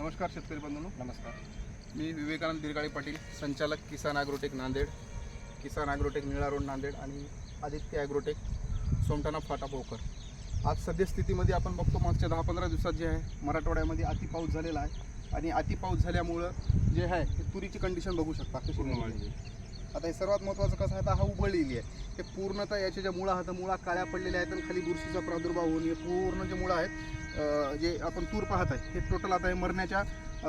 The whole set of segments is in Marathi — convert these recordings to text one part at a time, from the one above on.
नमस्कार शेतकरी बंधूंनो. नमस्कार. मी विवेकानंद दिरगाळे पाटील, संचालक किसान ॲग्रोटेक नांदेड, किसान ॲग्रोटेक निळा रोड नांदेड आणि आदित्य ॲग्रोटेक सोमठाणा फाटा भोकर. आज सद्यस्थितीमध्ये आपण बघतो मागच्या 10-15 दिवसात जे आहे मराठवाड्यामध्ये अति पाऊस झालेला आहे आणि अति पाऊस झाल्यामुळं जे आहे ते तुरीची कंडिशन बघू शकता कशी झाली. आता हे सर्वात महत्त्वाचं कसं आहे, आता हा उघडलेली आहे हे पूर्णतः याच्या ज्या मुळा आहेत मुळा काळ्या पडलेल्या आहेत आणि खाली बुरशीचा प्रादुर्भाव होऊन हे पूर्ण जे मुळा आहेत जे आपण तूर पाहत आहे हे टोटल आता हे मरण्याच्या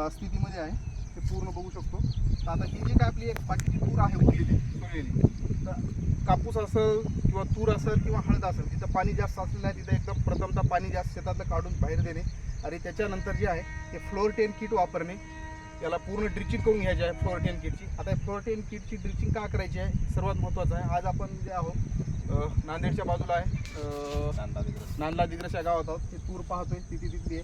स्थितीमध्ये आहे. हे पूर्ण बघू शकतो. तर आता ही जी काय आपली एक बाकीची तूर आहे उरलेली सोडलेली, तर कापूस असेल किंवा तूर असेल किंवा हळद असेल जिथं पाणी जास्त असलेलं आहे तिथं एकदम प्रथमतः पाणी जास्त शेतातलं काढून बाहेर देणे आणि त्याच्यानंतर जे आहे ते फ्लोअर 10 किट वापरणे. याला पूर्ण ड्रिचिंग करून घ्यायची आहे फ्लोअर 10 किटची. आता फ्लोअर 10 किटची ड्रिचिंग का करायची आहे सर्वात महत्त्वाचं आहे. आज आपण जे आहोत नांदेडच्या बाजूला आहे, नांदला दिग्रस या गावात आहोत. हे तूर पाहतोय तिथली आहे.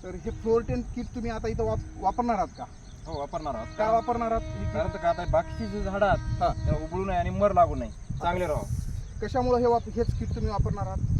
तर हे फ्लोअर 10 किट तुम्ही आता इथं वापरणार आहात का? हो, वापरणार आहात. काय वापरणार आहात? कारण का आता बाकीची जी झाडं आहेत त्या उघडू नये आणि मर लागू नये, चांगले राहावं. कशामुळे हेच किट तुम्ही वापरणार आहात?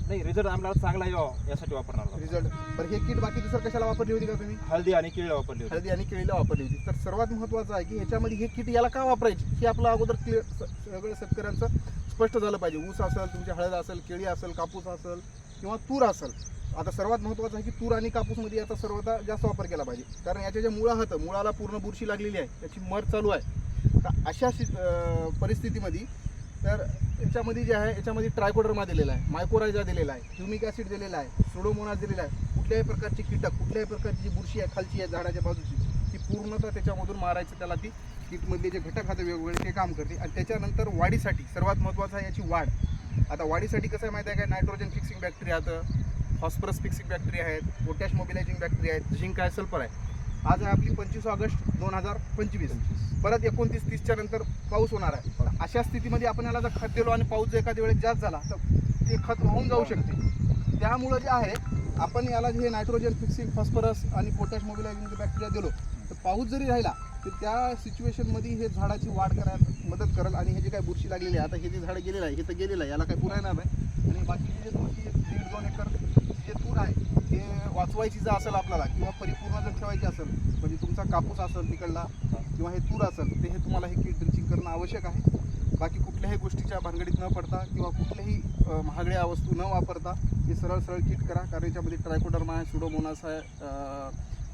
नाही, रिझल्ट आम्हाला चांगला यावं यासाठी वापरणार आहोत. रिझल्ट बरं. हे किट बाकी दुसरं कशाला वापरली होती का तुम्ही? हळदी आणि केळी वापरली होती. हळदी आणि केळीला वापरली होती. तर सर्वात महत्त्वाचं आहे की ह्याच्यामध्ये हे किट याला का वापरायची हे आपलं अगोदर क्लिअर सगळं शेतकऱ्यांचं स्पष्ट झालं पाहिजे. ऊस असेल, तुमची हळद असेल, केळी असेल, कापूस असेल किंवा तूर असेल. आता सर्वात महत्त्वाचं आहे की तूर आणि कापूसमध्ये याचा सर्वता जास्त वापर केला पाहिजे. कारण याच्या ज्या मुळा होतं मुळाला पूर्ण बुरशी लागलेली आहे, त्याची मर चालू आहे. तर अशा परिस्थितीमध्ये तर याच्यामध्ये जे आहे याच्यामध्ये ट्रायकोडर्मा दिलेला आहे, मायकोरायझा दिलेला आहे, ह्युमिक ॲसिड दिलेला आहे, सुडोमोनास दिलेला आहे. कुठल्याही प्रकारची कीटक, कुठल्याही प्रकारची जी बुरशी आहे खालची आहे झाडाच्या बाजूची ती पूर्णतः त्याच्यामधून मारायचं. त्याला ती किटमधले जे घटक आहेत वेगवेगळे ते काम करते. आणि त्याच्यानंतर वाढीसाठी सर्वात महत्त्वाचं आहे याची वाढ. आता वाढीसाठी कसं आहे माहिती आहे काय, नायट्रोजन फिक्सिंग बॅक्टेरिया आहेत, फॉस्फरस फिक्सिंग बॅक्टेरिया आहेत, पोटॅश मोबिलायझिंग बॅक्टेरिया आहेत, झिंक आहे, सल्फर आहे. आज आहे आपली 25 ऑगस्ट 2025. परत 29-30च्या नंतर पाऊस होणार आहे. अशा स्थितीमध्ये आपण याला जर खत दिलो आणि पाऊस जर एखाद्या वेळेस जास्त झाला तर ते खत वाहून जाऊ शकते. त्यामुळं जे आहे आपण याला जे नायट्रोजन फिक्सिंग, फॉस्फरस आणि पोटॅश मोबिलायझिंग बॅक्टेरिया दिलो तर पाऊस जरी राहिला तर त्या सिच्युएशनमध्ये हे झाडाची वाढ करायला मदत करेल. आणि हे जे काही बुरशी लागलेली आहे, आता हे जे झाडं गेलेलं आहे हे तर गेलेलं आहे, याला काही पुन्हा येणार नाही. आणि बाकीचे जे तुमची 1.5-2 एकर जे तूर आहे ते वाचवायची जर असेल आपल्याला किंवा परिपूर्ण जर ठेवायची असेल, म्हणजे तुमचा कापूस असेल तिकडला किंवा हे तूर असेल ते हे तुम्हाला हे किट ड्रिचिंग करणं आवश्यक आहे. बाकी कुठल्याही गोष्टीच्या भानगडीत न पडता किंवा कुठल्याही महागड्या वस्तू न वापरता हे सरळ किट करा. कारण याच्यामध्ये ट्रायकोडर्मा आहे, सुडोमोनास आहे,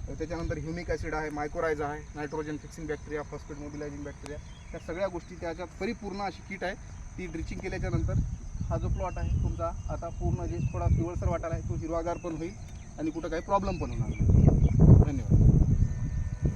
त्याच्यानंतर ह्युमिक ॲसिड आहे, मायकोरायझा आहे, nitrogen fixing bacteria, phosphate mobilising bacteria, त्या सगळ्या गोष्टी त्याच्यात परिपूर्ण अशी किट आहे. ती ड्रिचिंग केल्याच्या नंतर हा जो प्लॉट आहे तुमचा आता पूर्ण जे थोडा पिवळसर वाटायला आहे तो हिरवागार पण होईल आणि कुठं काही प्रॉब्लेम पण होणार नाही.